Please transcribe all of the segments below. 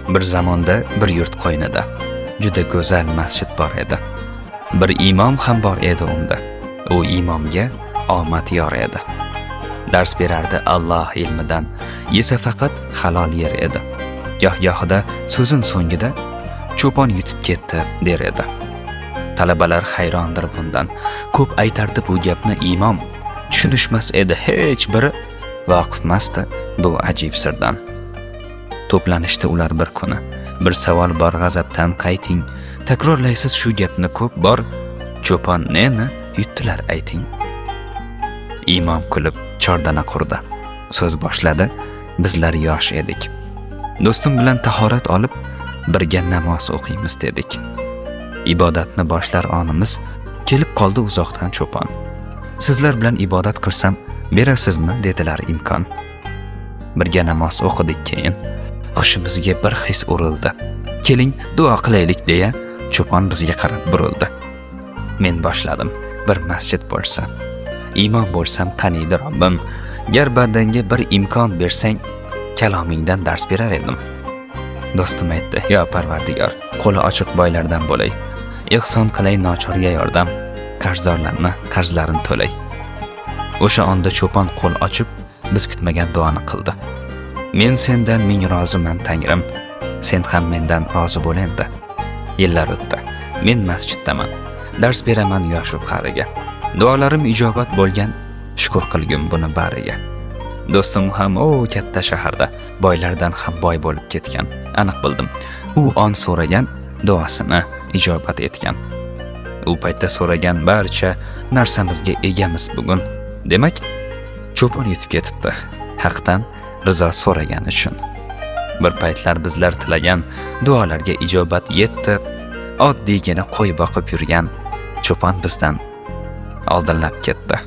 Bir zamonda bir yurt qo'ynida juda go'zal masjid bor edi. Bir imom ham bor edi unda. U imomga omad yor edi. Dars berardi Alloh ilmidan, yesa faqat halol yer edi. Goh-gohida so'zin so'ngida cho'pon yetib ketdi der edi. Talabalar hayrondir bundan. Ko'p aytardi bu gapni imom. Tushunishmas edi hech biri, vaqifmasdi bu ajib sirdan. To'planishdi ular bir kuni. Bir savol bor g'azabdan qayting. Takrorlaysiz shu gapni ko'p bor. Cho'pon neni yutdilar ayting. Imom kulib chordana qurdi. So'z boshladi. Bizlar yosh edik. Do'stim bilan tahorat olib birga namoz o'qiymiz dedik. Ibodatni boshlar onimiz kelib qoldi uzoqdan cho'pon. Sizlar bilan ibodat qilsam berasizmi dedilar imkon. Birga namoz o'qidik keyin hushimizga bir his urildi. Keling duo qilaylik deya cho'pon bizga qarab burildi. Men boshladim. Bir masjid bo'lsa, imom bo'lsam qaniydi Robbim, gar badanga bir imkon bersang kalomingdan dars berar edim. Do'stim aytdi: "Yo Parvardigor, qo'li ochiq boylardan bo'lay. Ihson qilay nochorga yordam, qarzdorlarni qarzlarini to'lay." O'sha onda cho'pon qo'l ochib biz kutmagan duoni qildi. Men sendan ming roziman Tangrim, sen ham mendan rozi bo'l endi. Yillar o'tdi. Men masjiddaman. Dars beraman yosh qariga. Duolarim ijobat bo'lgan, shukr qilgin buni bariga. Do'stim ham katta shaharda, boylardan ham boy bo'lib ketgan. Aniq bildim. U on so'ragan duosini ijobat etgan. U paytda so'ragan barcha narsamizga egamiz bugun. Demak, cho'pon yetib ketibdi. Haqdan rizo so'ragan uchun. Bir paytlar bizlar tilagan duolarga ijobat yetdi. Oddiygina qo'y boqib yurgan cho'pon bizdan oldinlab ketdi.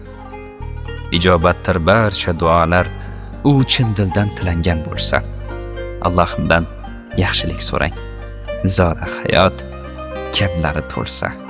Ijobatdir barcha duolar, u chin dildan tilangan bo'lsa. Allohimdan yaxshilik so'rang. Zora hayot kamlari to'lsa.